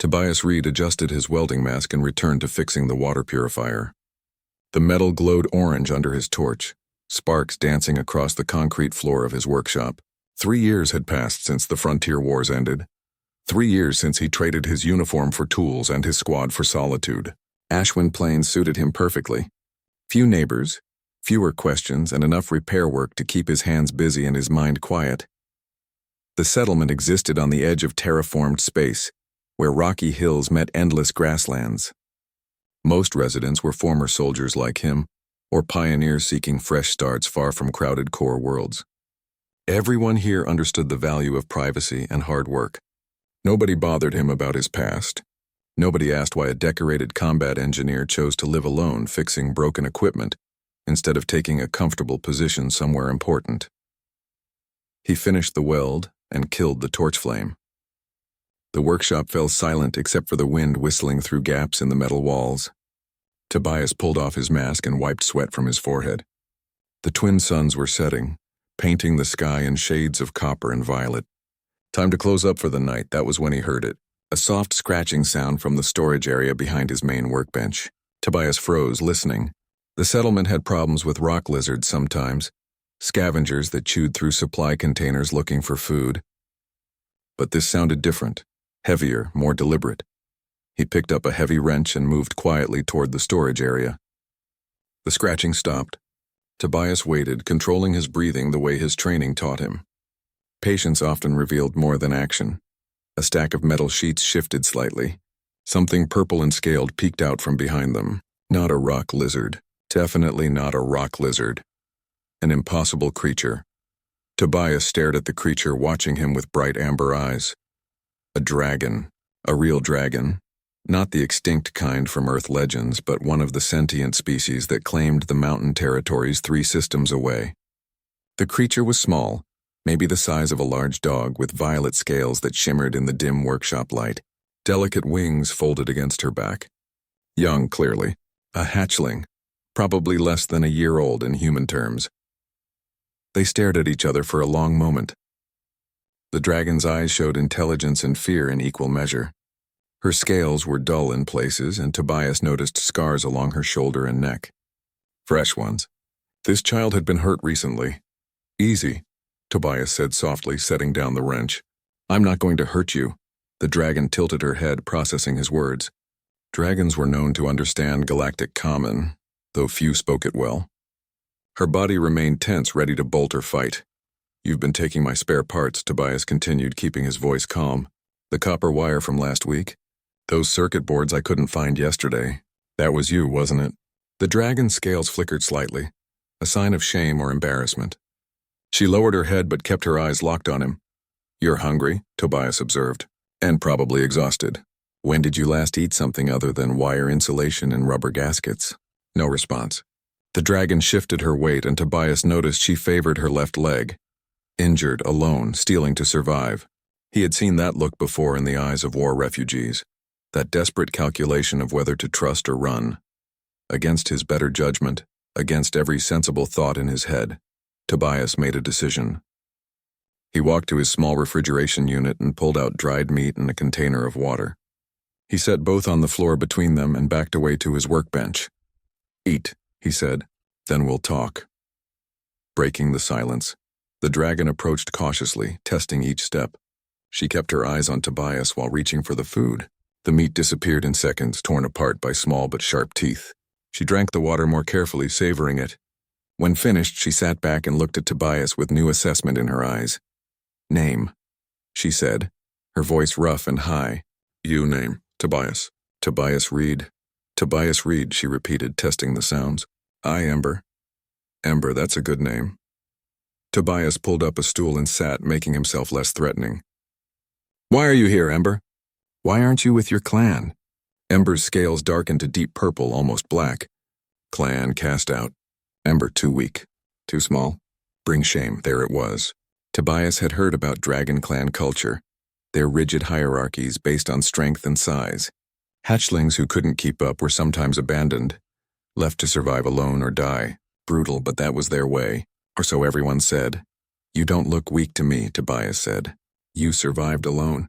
Tobias Reed adjusted his welding mask and returned to fixing the water purifier. The metal glowed orange under his torch, sparks dancing across the concrete floor of his workshop. 3 years had passed since the frontier wars ended. 3 years since he traded his uniform for tools and his squad for solitude. Ashwin Plains suited him perfectly. Few neighbors, fewer questions, and enough repair work to keep his hands busy and his mind quiet. The settlement existed on the edge of terraformed space, where rocky hills met endless grasslands. Most residents were former soldiers like him, or pioneers seeking fresh starts far from crowded core worlds. Everyone here understood the value of privacy and hard work. Nobody bothered him about his past. Nobody asked why a decorated combat engineer chose to live alone fixing broken equipment instead of taking a comfortable position somewhere important. He finished the weld and killed the torch flame. The workshop fell silent except for the wind whistling through gaps in the metal walls. Tobias pulled off his mask and wiped sweat from his forehead. The twin suns were setting, painting the sky in shades of copper and violet. Time to close up for the night. That was when he heard it. A soft scratching sound from the storage area behind his main workbench. Tobias froze, listening. The settlement had problems with rock lizards sometimes, scavengers that chewed through supply containers looking for food. But this sounded different, heavier, more deliberate. He picked up a heavy wrench and moved quietly toward the storage area. The scratching stopped. Tobias waited, controlling his breathing the way his training taught him. Patience often revealed more than action. A stack of metal sheets shifted slightly. Something purple and scaled peeked out from behind them. Not a rock lizard. Definitely not a rock lizard. An impossible creature. Tobias stared at the creature, watching him with bright amber eyes. A dragon. A real dragon. Not the extinct kind from Earth legends, but one of the sentient species that claimed the mountain territories 3 systems away. The creature was small, maybe the size of a large dog, with violet scales that shimmered in the dim workshop light. Delicate wings folded against her back. Young, clearly. A hatchling, probably less than a year old in human terms. They stared at each other for a long moment. The dragon's eyes showed intelligence and fear in equal measure. Her scales were dull in places, and Tobias noticed scars along her shoulder and neck. Fresh ones. This child had been hurt recently. Easy, Tobias said softly, setting down the wrench. I'm not going to hurt you. The dragon tilted her head, processing his words. Dragons were known to understand Galactic Common, though few spoke it well. Her body remained tense, ready to bolt or fight. You've been taking my spare parts, Tobias continued, keeping his voice calm. The copper wire from last week? Those circuit boards I couldn't find yesterday. That was you, wasn't it? The dragon's scales flickered slightly, a sign of shame or embarrassment. She lowered her head but kept her eyes locked on him. You're hungry, Tobias observed, and probably exhausted. When did you last eat something other than wire insulation and rubber gaskets? No response. The dragon shifted her weight, and Tobias noticed she favored her left leg. Injured, alone, stealing to survive. He had seen that look before in the eyes of war refugees. That desperate calculation of whether to trust or run. Against his better judgment, against every sensible thought in his head, Tobias made a decision. He walked to his small refrigeration unit and pulled out dried meat and a container of water. He set both on the floor between them and backed away to his workbench. Eat, he said, then we'll talk. Breaking the silence, the dragon approached cautiously, testing each step. She kept her eyes on Tobias while reaching for the food. The meat disappeared in seconds, torn apart by small but sharp teeth. She drank the water more carefully, savoring it. When finished, she sat back and looked at Tobias with new assessment in her eyes. Name, she said, her voice rough and high. You name, Tobias. Tobias Reed. Tobias Reed, she repeated, testing the sounds. I, Ember. Ember, that's a good name. Tobias pulled up a stool and sat, making himself less threatening. Why are you here, Ember? Why aren't you with your clan? Ember's scales darkened to deep purple, almost black. Clan cast out. Ember too weak. Too small. Bring shame, there it was. Tobias had heard about dragon clan culture. Their rigid hierarchies based on strength and size. Hatchlings who couldn't keep up were sometimes abandoned, left to survive alone or die. Brutal, but that was their way, or so everyone said. You don't look weak to me, Tobias said. You survived alone.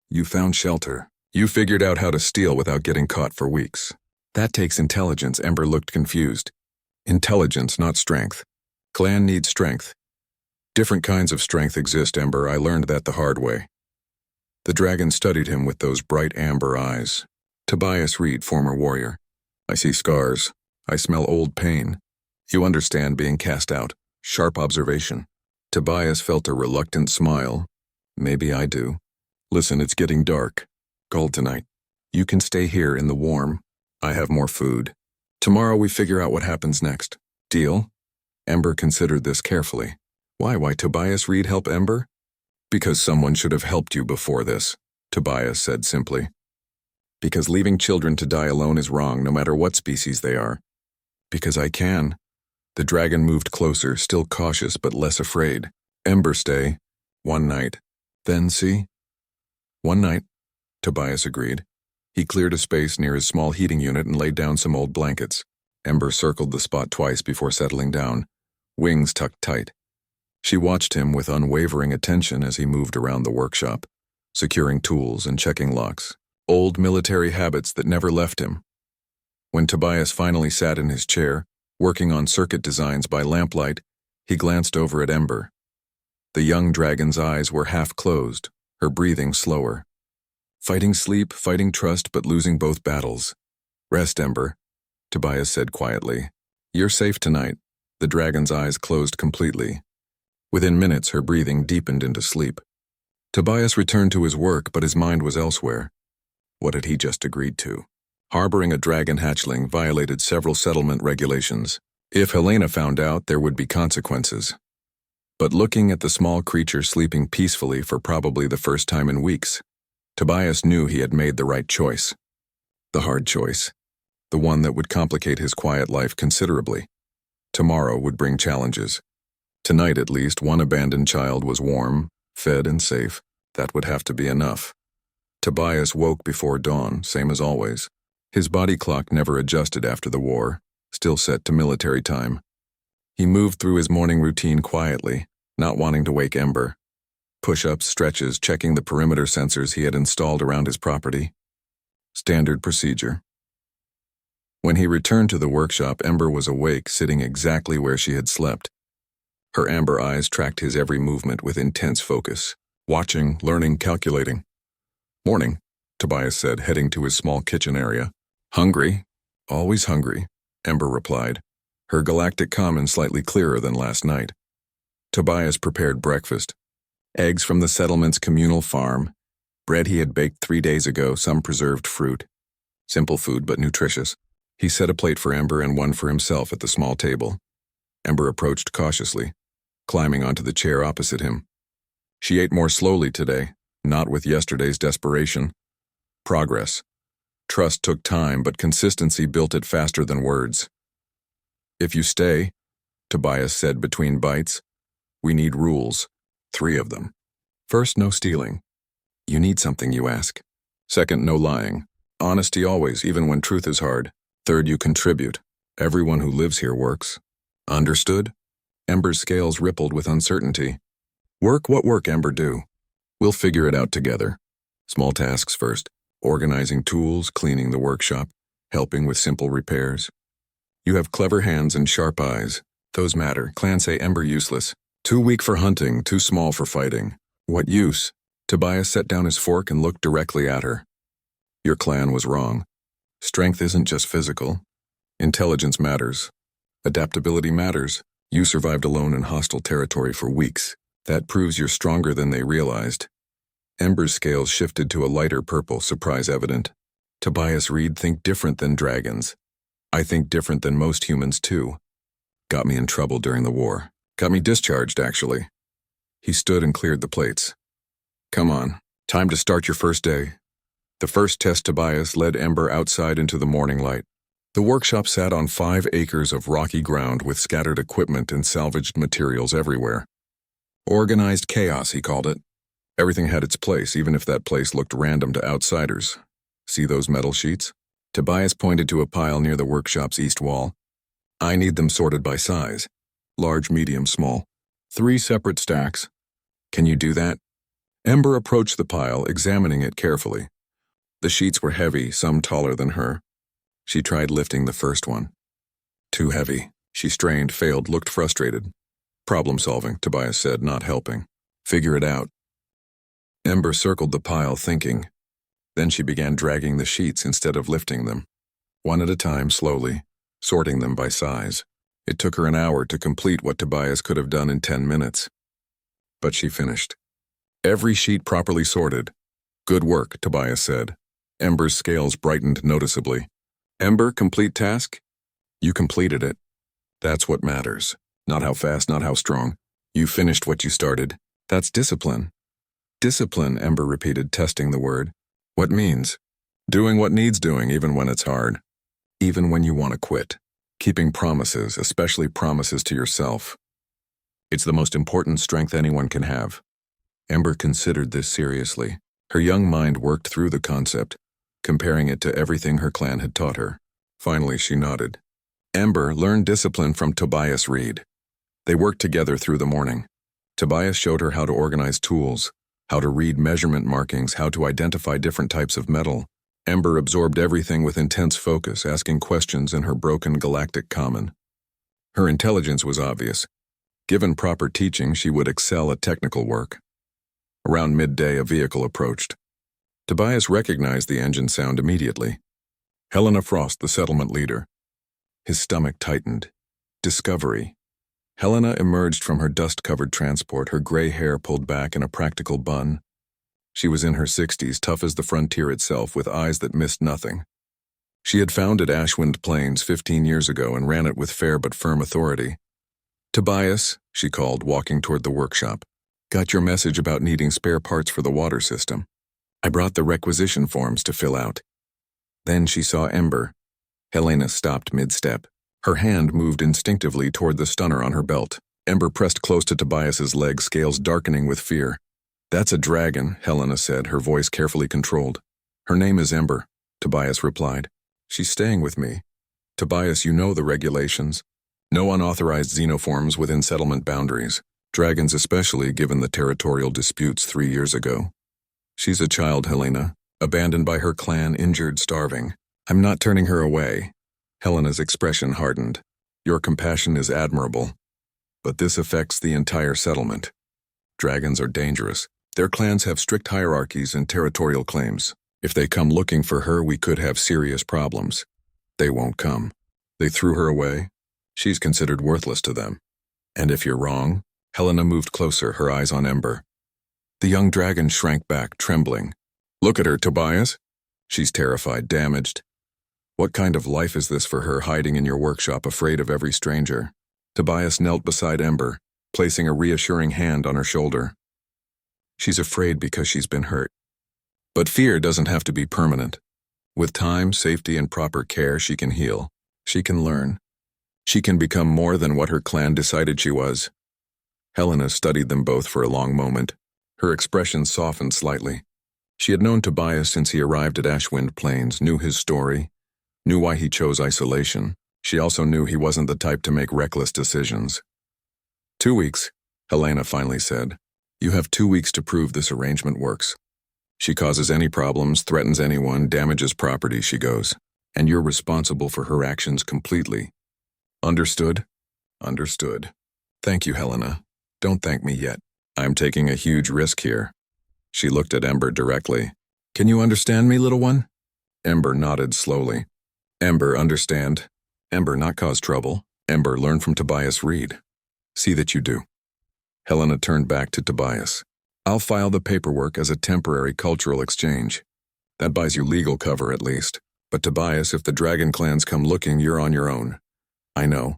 You found shelter. You figured out how to steal without getting caught for weeks. That takes intelligence. Ember looked confused. Intelligence, not strength. Clan needs strength. Different kinds of strength exist, Ember. I learned that the hard way. The dragon studied him with those bright amber eyes. Tobias Reed, former warrior. I see scars. I smell old pain. You understand being cast out. Sharp observation. Tobias felt a reluctant smile. Maybe I do. Listen, it's getting dark. Cold tonight. You can stay here in the warm. I have more food. Tomorrow we figure out what happens next. Deal? Ember considered this carefully. Why Tobias Reed help Ember? Because someone should have helped you before this, Tobias said simply. Because leaving children to die alone is wrong, no matter what species they are. Because I can. The dragon moved closer, still cautious but less afraid. Ember, stay. One night. Then see? One night, Tobias agreed. He cleared a space near his small heating unit and laid down some old blankets. Ember circled the spot twice before settling down, wings tucked tight. She watched him with unwavering attention as he moved around the workshop, securing tools and checking locks, old military habits that never left him. When Tobias finally sat in his chair, working on circuit designs by lamplight, he glanced over at Ember. The young dragon's eyes were half closed, her breathing slower. Fighting sleep, fighting trust, but losing both battles. Rest, Ember, Tobias said quietly. You're safe tonight. The dragon's eyes closed completely. Within minutes, her breathing deepened into sleep. Tobias returned to his work, but his mind was elsewhere. What had he just agreed to? Harboring a dragon hatchling violated several settlement regulations. If Helena found out, there would be consequences. But looking at the small creature sleeping peacefully for probably the first time in weeks, Tobias knew he had made the right choice. The hard choice. The one that would complicate his quiet life considerably. Tomorrow would bring challenges. Tonight, at least, one abandoned child was warm, fed, and safe. That would have to be enough. Tobias woke before dawn, same as always. His body clock never adjusted after the war, still set to military time. He moved through his morning routine quietly, not wanting to wake Ember. Push-ups, stretches, checking the perimeter sensors he had installed around his property. Standard procedure. When he returned to the workshop, Ember was awake, sitting exactly where she had slept. Her amber eyes tracked his every movement with intense focus, watching, learning, calculating. Morning, Tobias said, heading to his small kitchen area. Hungry? Always hungry, Ember replied, her galactic comment slightly clearer than last night. Tobias prepared breakfast. Eggs from the settlement's communal farm, bread he had baked 3 days ago, some preserved fruit. Simple food but nutritious. He set a plate for Ember and one for himself at the small table. Ember approached cautiously, climbing onto the chair opposite him. She ate more slowly today, not with yesterday's desperation. Progress. Trust took time, but consistency built it faster than words. If you stay, Tobias said between bites, we need rules. 3 of them. First, no stealing. You need something, you ask. Second, no lying. Honesty always, even when truth is hard. Third, you contribute. Everyone who lives here works. Understood? Ember's scales rippled with uncertainty. Work? What work, Ember, do? We'll figure it out together. Small tasks first. Organizing tools, cleaning the workshop, helping with simple repairs. You have clever hands and sharp eyes. Those matter. Clan say Ember useless. Too weak for hunting, too small for fighting. What use? Tobias set down his fork and looked directly at her. Your clan was wrong. Strength isn't just physical. Intelligence matters. Adaptability matters. You survived alone in hostile territory for weeks. That proves you're stronger than they realized. Ember's scales shifted to a lighter purple, surprise evident. Tobias Reed, think different than dragons. I think different than most humans too. Got me in trouble during the war. Got me discharged, actually. He stood and cleared the plates. Come on, time to start your first day. The first test, Tobias led Ember outside into the morning light. The workshop sat on 5 acres of rocky ground with scattered equipment and salvaged materials everywhere. Organized chaos, he called it. Everything had its place, even if that place looked random to outsiders. See those metal sheets? Tobias pointed to a pile near the workshop's east wall. I need them sorted by size. Large, medium, small. 3 separate stacks. Can you do that? Ember approached the pile, examining it carefully. The sheets were heavy, some taller than her. She tried lifting the first one. Too heavy. She strained, failed, looked frustrated. Problem solving, Tobias said, not helping. Figure it out. Ember circled the pile, thinking. Then she began dragging the sheets instead of lifting them. One at a time, slowly, sorting them by size. It took her an hour to complete what Tobias could have done in 10 minutes. But she finished. Every sheet properly sorted. Good work, Tobias said. Ember's scales brightened noticeably. Ember, complete task? You completed it. That's what matters. Not how fast, not how strong. You finished what you started. That's discipline. Discipline, Ember repeated, testing the word. What means? Doing what needs doing, even when it's hard. Even when you want to quit. Keeping promises, especially promises to yourself. It's the most important strength anyone can have. Ember considered this seriously. Her young mind worked through the concept, comparing it to everything her clan had taught her. Finally, she nodded. Ember learned discipline from Tobias Reed. They worked together through the morning. Tobias showed her how to organize tools, how to read measurement markings, how to identify different types of metal. Ember absorbed everything with intense focus, asking questions in her broken galactic common. Her intelligence was obvious. Given proper teaching, she would excel at technical work. Around midday, a vehicle approached. Tobias recognized the engine sound immediately. Helena Frost, the settlement leader. His stomach tightened. Discovery. Helena emerged from her dust-covered transport, her gray hair pulled back in a practical bun. She was in her 60s, tough as the frontier itself, with eyes that missed nothing. She had founded Ashwind Plains 15 years ago and ran it with fair but firm authority. Tobias, she called, walking toward the workshop. Got your message about needing spare parts for the water system. I brought the requisition forms to fill out. Then she saw Ember. Helena stopped mid-step. Her hand moved instinctively toward the stunner on her belt. Ember pressed close to Tobias's leg, scales darkening with fear. That's a dragon, Helena said, her voice carefully controlled. Her name is Ember, Tobias replied. She's staying with me. Tobias, you know the regulations. No unauthorized xenoforms within settlement boundaries. Dragons especially, given the territorial disputes 3 years ago. She's a child, Helena, abandoned by her clan, injured, starving. I'm not turning her away. Helena's expression hardened. Your compassion is admirable. But this affects the entire settlement. Dragons are dangerous. Their clans have strict hierarchies and territorial claims. If they come looking for her, we could have serious problems. They won't come. They threw her away. She's considered worthless to them. And if you're wrong, Helena moved closer, her eyes on Ember. The young dragon shrank back, trembling. Look at her, Tobias. She's terrified, damaged. What kind of life is this for her, hiding in your workshop, afraid of every stranger? Tobias knelt beside Ember, placing a reassuring hand on her shoulder. She's afraid because she's been hurt. But fear doesn't have to be permanent. With time, safety, and proper care, she can heal. She can learn. She can become more than what her clan decided she was. Helena studied them both for a long moment. Her expression softened slightly. She had known Tobias since he arrived at Ashwind Plains, knew his story, knew why he chose isolation. She also knew he wasn't the type to make reckless decisions. 2 weeks, Helena finally said. You have 2 weeks to prove this arrangement works. She causes any problems, threatens anyone, damages property, she goes. And you're responsible for her actions completely. Understood? Understood. Thank you, Helena. Don't thank me yet. I'm taking a huge risk here. She looked at Ember directly. Can you understand me, little one? Ember nodded slowly. Ember, understand. Ember, not cause trouble. Ember, learn from Tobias Reed. See that you do. Helena turned back to Tobias. I'll file the paperwork as a temporary cultural exchange. That buys you legal cover at least. But Tobias, if the dragon clans come looking, you're on your own. I know.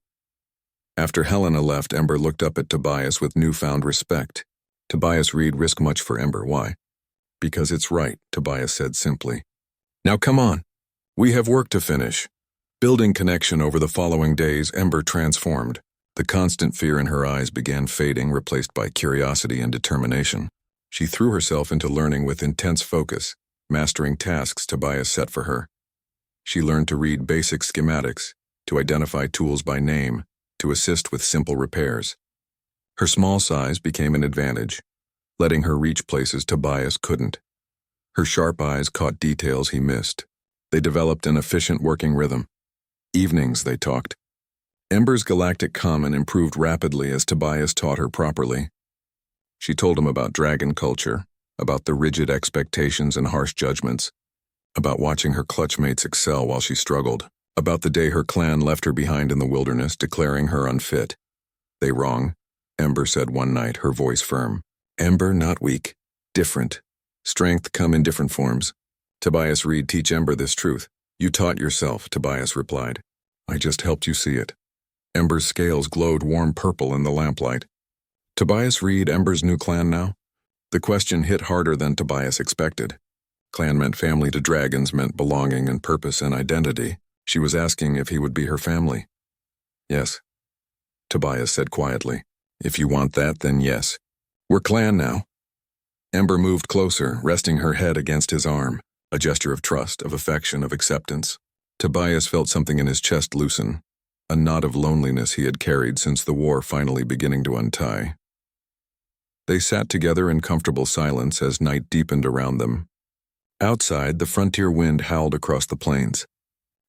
After Helena left, Ember looked up at Tobias with newfound respect. Tobias Reed risked much for Ember. Why? Because it's right, Tobias said simply. Now come on. We have work to finish. Building connection over the following days, Ember transformed. The constant fear in her eyes began fading, replaced by curiosity and determination. She threw herself into learning with intense focus, mastering tasks Tobias set for her. She learned to read basic schematics, to identify tools by name, to assist with simple repairs. Her small size became an advantage, letting her reach places Tobias couldn't. Her sharp eyes caught details he missed. They developed an efficient working rhythm. Evenings, they talked. Ember's galactic common improved rapidly as Tobias taught her properly. She told him about dragon culture, about the rigid expectations and harsh judgments, about watching her clutchmates excel while she struggled, about the day her clan left her behind in the wilderness, declaring her unfit. "They wrong," Ember said one night, her voice firm. "Ember, not weak. Different. Strength come in different forms. Tobias Reed, teach Ember this truth." "You taught yourself," Tobias replied. "I just helped you see it." Ember's scales glowed warm purple in the lamplight. Tobias Reed, Ember's new clan now? The question hit harder than Tobias expected. Clan meant family to dragons, meant belonging and purpose and identity. She was asking if he would be her family. "Yes," Tobias said quietly. "If you want that, then yes. We're clan now." Ember moved closer, resting her head against his arm, a gesture of trust, of affection, of acceptance. Tobias felt something in his chest loosen, a knot of loneliness he had carried since the war finally beginning to untie. They sat together in comfortable silence as night deepened around them. Outside, the frontier wind howled across the plains.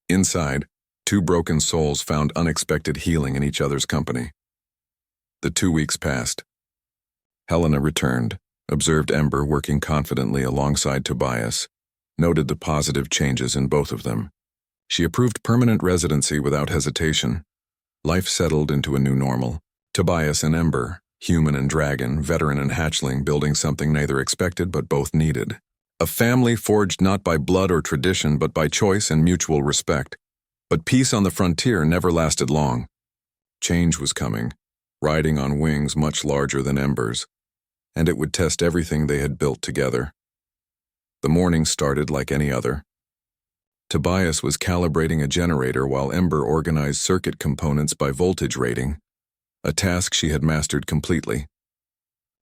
Inside, two broken souls found unexpected healing in each other's company. The 2 weeks passed. Helena returned, observed Ember working confidently alongside Tobias, noted the positive changes in both of them. She approved permanent residency without hesitation. Life settled into a new normal. Tobias and Ember, human and dragon, veteran and hatchling, building something neither expected but both needed. A family forged not by blood or tradition but by choice and mutual respect. But peace on the frontier never lasted long. Change was coming, riding on wings much larger than Ember's, and it would test everything they had built together. The morning started like any other. Tobias was calibrating a generator while Ember organized circuit components by voltage rating, a task she had mastered completely.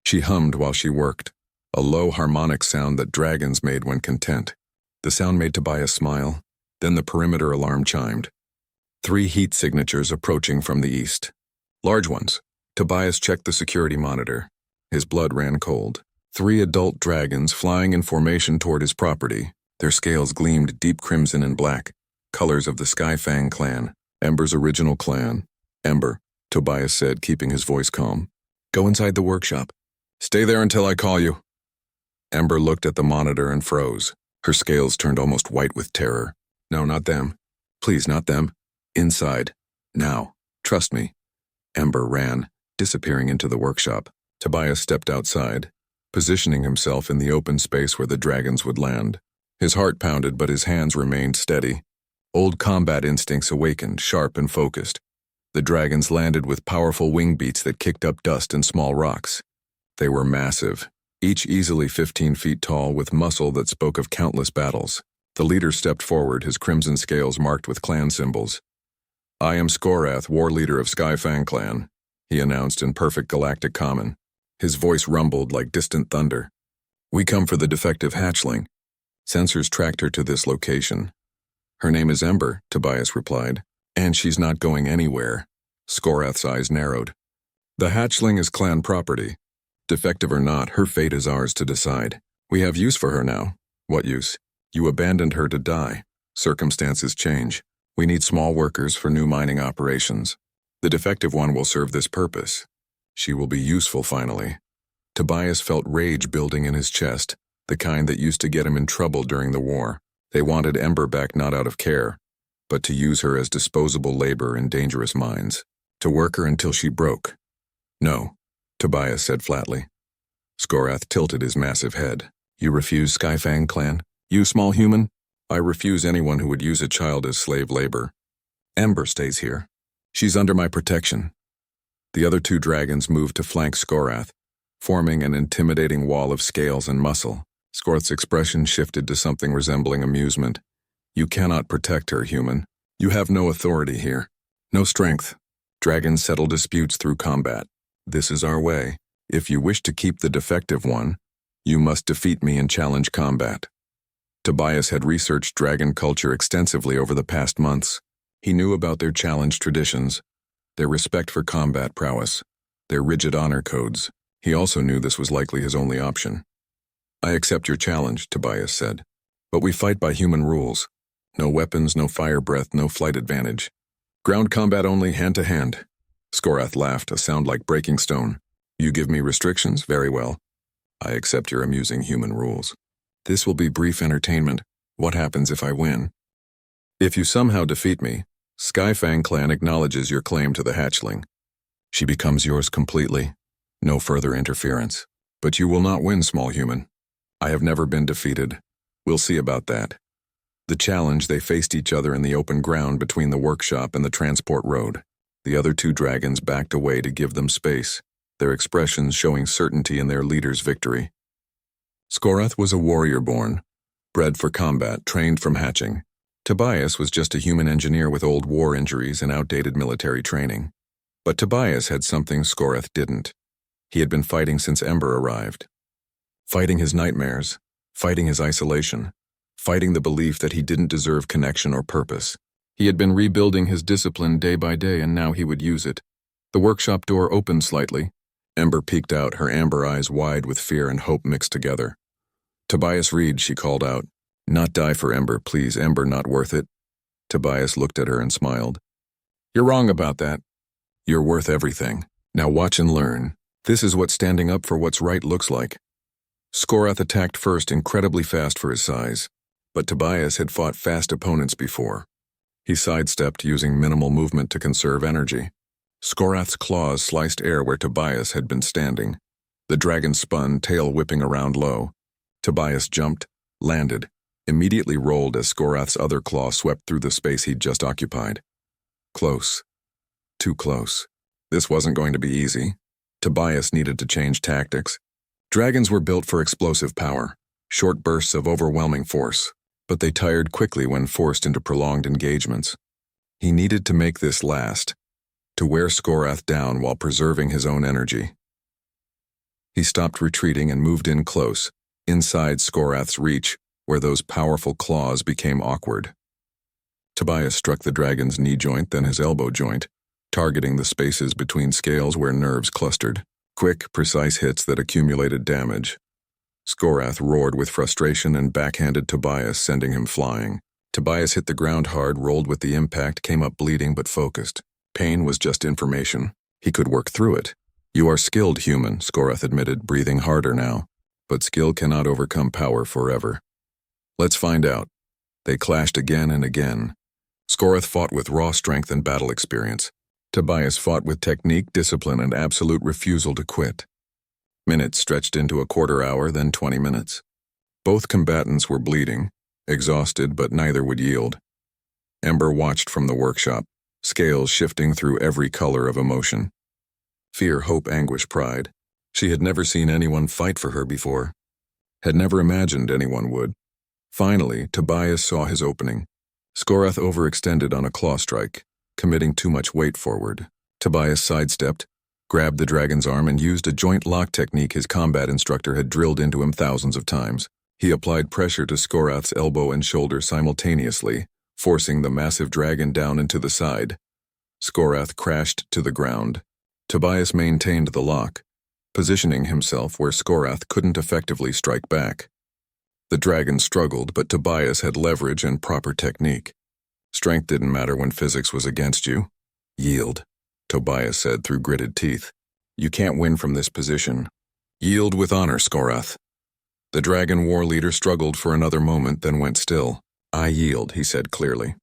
She hummed while she worked, a low harmonic sound that dragons made when content. The sound made Tobias smile, then the perimeter alarm chimed. 3 heat signatures approaching from the east. Large ones. Tobias checked the security monitor. His blood ran cold. 3 adult dragons flying in formation toward his property. Their scales gleamed deep crimson and black, colors of the Skyfang clan, Ember's original clan. "Ember," Tobias said, keeping his voice calm. "Go inside the workshop. Stay there until I call you." Ember looked at the monitor and froze. Her scales turned almost white with terror. "No, not them. Please, not them. Inside. Now. Trust me." Ember ran, disappearing into the workshop. Tobias stepped outside, positioning himself in the open space where the dragons would land. His heart pounded, but his hands remained steady. Old combat instincts awakened, sharp and focused. The dragons landed with powerful wing beats that kicked up dust and small rocks. They were massive, each easily 15 feet tall with muscle that spoke of countless battles. The leader stepped forward, his crimson scales marked with clan symbols. "I am Skorath, war leader of Skyfang clan," he announced in perfect galactic common. His voice rumbled like distant thunder. "We come for the defective hatchling." Sensors tracked her to this location. "Her name is Ember," Tobias replied. "And she's not going anywhere." Skorath's eyes narrowed. "The hatchling is clan property. Defective or not, her fate is ours to decide. We have use for her now." "What use?" "You abandoned her to die. Circumstances change. We need small workers for new mining operations. The defective one will serve this purpose. She will be useful finally." Tobias felt rage building in his chest, the kind that used to get him in trouble during the war. They wanted Ember back not out of care, but to use her as disposable labor in dangerous mines, to work her until she broke. "No," Tobias said flatly. Skorath tilted his massive head. "You refuse Skyfang clan? You small human?" "I refuse anyone who would use a child as slave labor. Ember stays here. She's under my protection." The other 2 dragons moved to flank Skorath, forming an intimidating wall of scales and muscle. Skorath's expression shifted to something resembling amusement. "You cannot protect her, human. You have no authority here. No strength. Dragons settle disputes through combat. This is our way. If you wish to keep the defective one, you must defeat me and challenge combat." Tobias had researched dragon culture extensively over the past months. He knew about their challenge traditions, their respect for combat prowess, their rigid honor codes. He also knew this was likely his only option. I accept your challenge, Tobias said. But we fight by human rules. No weapons, no fire breath, no flight advantage. Ground combat only, hand to hand. Skorath laughed, a sound like breaking stone. You give me restrictions? Very well. I accept your amusing human rules. This will be brief entertainment. What happens if I win? If you somehow defeat me, Skyfang clan acknowledges your claim to the hatchling. She becomes yours completely. No further interference. But you will not win, small human. I have never been defeated. We'll see about that. The challenge, they faced each other in the open ground between the workshop and the transport road. The other two dragons backed away to give them space, their expressions showing certainty in their leader's victory. Skorath was a warrior born, bred for combat, trained from hatching. Tobias was just a human engineer with old war injuries and outdated military training. But Tobias had something Skorath didn't. He had been fighting since Ember arrived. Fighting his nightmares, fighting his isolation, fighting the belief that he didn't deserve connection or purpose. He had been rebuilding his discipline day by day, and now he would use it. The workshop door opened slightly. Ember peeked out, her amber eyes wide with fear and hope mixed together. Tobias Reed, she called out. Not die for Ember, please, Ember, not worth it. Tobias looked at her and smiled. You're wrong about that. You're worth everything. Now watch and learn. This is what standing up for what's right looks like. Skorath attacked first, incredibly fast for his size, but Tobias had fought fast opponents before. He sidestepped, using minimal movement to conserve energy. Skorath's claws sliced air where Tobias had been standing. The dragon spun, tail whipping around low. Tobias jumped, landed, immediately rolled as Skorath's other claw swept through the space he'd just occupied. Close. Too close. This wasn't going to be easy. Tobias needed to change tactics. Dragons were built for explosive power, short bursts of overwhelming force, but they tired quickly when forced into prolonged engagements. He needed to make this last, to wear Skorath down while preserving his own energy. He stopped retreating and moved in close, inside Skorath's reach, where those powerful claws became awkward. Tobias struck the dragon's knee joint, then his elbow joint, targeting the spaces between scales where nerves clustered. Quick, precise hits that accumulated damage. Skorath roared with frustration and backhanded Tobias, sending him flying. Tobias hit the ground hard, rolled with the impact, came up bleeding but focused. Pain was just information. He could work through it. You are skilled, human, Skorath admitted, breathing harder now. But skill cannot overcome power forever. Let's find out. They clashed again and again. Skorath fought with raw strength and battle experience. Tobias fought with technique, discipline, and absolute refusal to quit. Minutes stretched into a quarter hour, then 20 minutes. Both combatants were bleeding, exhausted, but neither would yield. Ember watched from the workshop, scales shifting through every color of emotion. Fear, hope, anguish, pride. She had never seen anyone fight for her before. Had never imagined anyone would. Finally, Tobias saw his opening. Skorath overextended on a claw strike, committing too much weight forward. Tobias sidestepped, grabbed the dragon's arm, and used a joint lock technique his combat instructor had drilled into him thousands of times. He applied pressure to Skorath's elbow and shoulder simultaneously, forcing the massive dragon down into the side. Skorath crashed to the ground. Tobias maintained the lock, positioning himself where Skorath couldn't effectively strike back. The dragon struggled, but Tobias had leverage and proper technique. Strength didn't matter when physics was against you. Yield, Tobias said through gritted teeth. You can't win from this position. Yield with honor, Skorath. The dragon war leader struggled for another moment, then went still. I yield, he said clearly.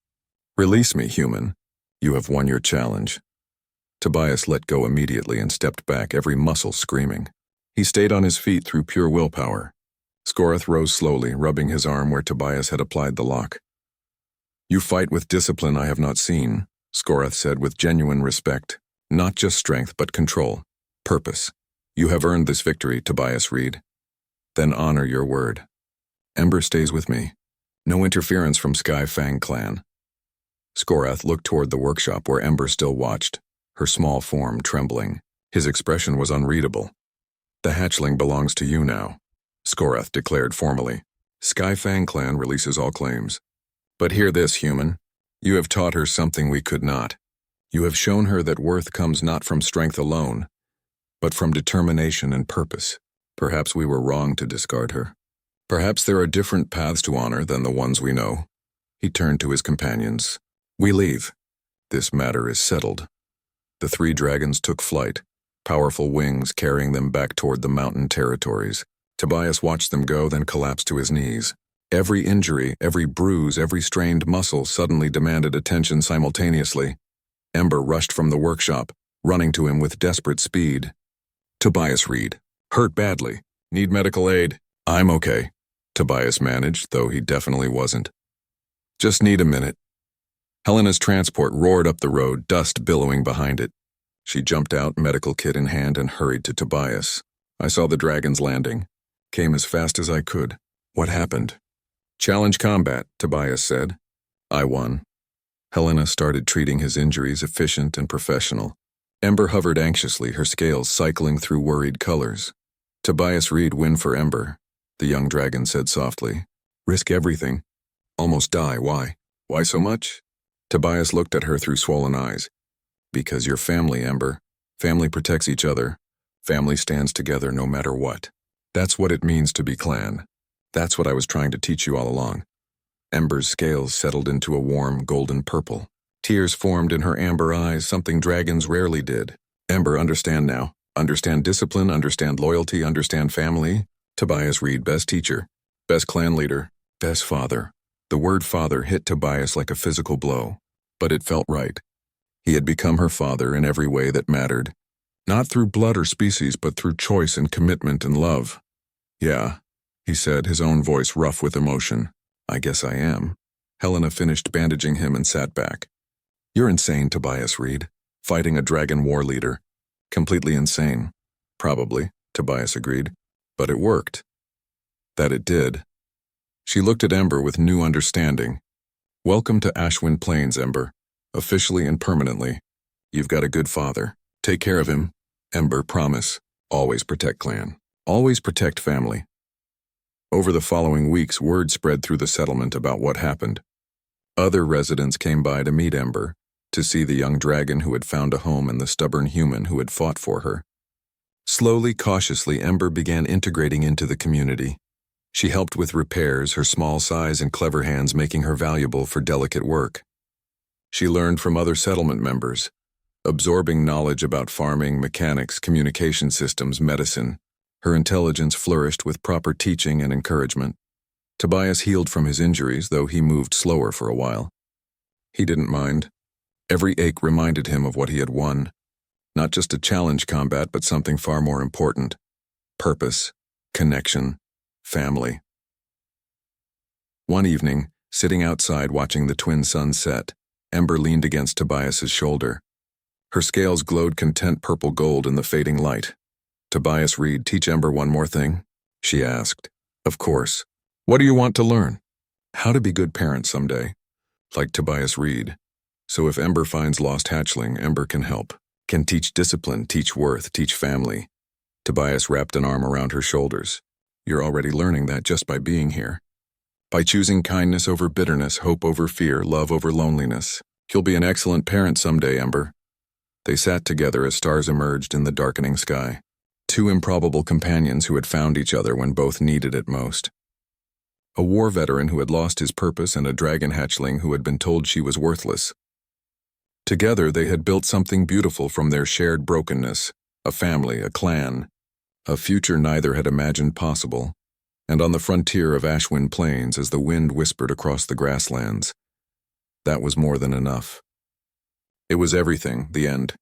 Release me, human. You have won your challenge. Tobias let go immediately and stepped back, every muscle screaming. He stayed on his feet through pure willpower. Skorath rose slowly, rubbing his arm where Tobias had applied the lock. You fight with discipline I have not seen, Skorath said with genuine respect. Not just strength, but control. Purpose. You have earned this victory, Tobias Reed. Then honor your word. Ember stays with me. No interference from Skyfang clan. Skorath looked toward the workshop where Ember still watched, her small form trembling. His expression was unreadable. The hatchling belongs to you now, Skorath declared formally. Skyfang clan releases all claims. But hear this, human. You have taught her something we could not. You have shown her that worth comes not from strength alone, but from determination and purpose. Perhaps we were wrong to discard her. Perhaps there are different paths to honor than the ones we know. He turned to his companions. We leave. This matter is settled. The three dragons took flight, powerful wings carrying them back toward the mountain territories. Tobias watched them go, then collapsed to his knees. Every injury, every bruise, every strained muscle suddenly demanded attention simultaneously. Ember rushed from the workshop, running to him with desperate speed. Tobias Reed. Hurt badly. Need medical aid? I'm okay. Tobias managed, though he definitely wasn't. Just need a minute. Helena's transport roared up the road, dust billowing behind it. She jumped out, medical kit in hand, and hurried to Tobias. I saw the dragons landing. Came as fast as I could. What happened? Challenge combat, Tobias said. I won. Helena started treating his injuries, efficient and professional. Ember hovered anxiously, her scales cycling through worried colors. Tobias Reed win for Ember, the young dragon said softly. Risk everything. Almost die, why? Why so much? Tobias looked at her through swollen eyes. Because you're family, Ember. Family protects each other. Family stands together no matter what. That's what it means to be clan. That's what I was trying to teach you all along. Ember's scales settled into a warm golden purple. Tears formed in her amber eyes, something dragons rarely did. Ember, understand now. Understand discipline, understand loyalty, understand family. Tobias Reed, best teacher, best clan leader, best father. The word father hit Tobias like a physical blow, but it felt right. He had become her father in every way that mattered. Not through blood or species, but through choice and commitment and love. Yeah, he said, his own voice rough with emotion. I guess I am. Helena finished bandaging him and sat back. You're insane, Tobias Reed. Fighting a dragon war leader. Completely insane. Probably, Tobias agreed. But it worked. That it did. She looked at Ember with new understanding. Welcome to Ashwind Plains, Ember. Officially and permanently. You've got a good father. Take care of him. Ember, promise. Always protect clan. Always protect family. Over the following weeks, word spread through the settlement about what happened. Other residents came by to meet Ember, to see the young dragon who had found a home and the stubborn human who had fought for her. Slowly, cautiously, Ember began integrating into the community. She helped with repairs, her small size and clever hands making her valuable for delicate work. She learned from other settlement members, absorbing knowledge about farming, mechanics, communication systems, medicine. Her intelligence flourished with proper teaching and encouragement. Tobias healed from his injuries, though he moved slower for a while. He didn't mind. Every ache reminded him of what he had won. Not just a challenge combat, but something far more important. Purpose, connection, family. One evening, sitting outside watching the twin suns set, Ember leaned against Tobias's shoulder. Her scales glowed content purple gold in the fading light. Tobias Reed, teach Ember one more thing? She asked. Of course. What do you want to learn? How to be good parents someday. Like Tobias Reed. So if Ember finds lost hatchling, Ember can help. Can teach discipline, teach worth, teach family. Tobias wrapped an arm around her shoulders. You're already learning that just by being here. By choosing kindness over bitterness, hope over fear, love over loneliness. You'll be an excellent parent someday, Ember. They sat together as stars emerged in the darkening sky. Two improbable companions who had found each other when both needed it most. A war veteran who had lost his purpose and a dragon hatchling who had been told she was worthless. Together they had built something beautiful from their shared brokenness, a family, a clan, a future neither had imagined possible. And on the frontier of Ashwind Plains, as the wind whispered across the grasslands, that was more than enough. It was everything, the end.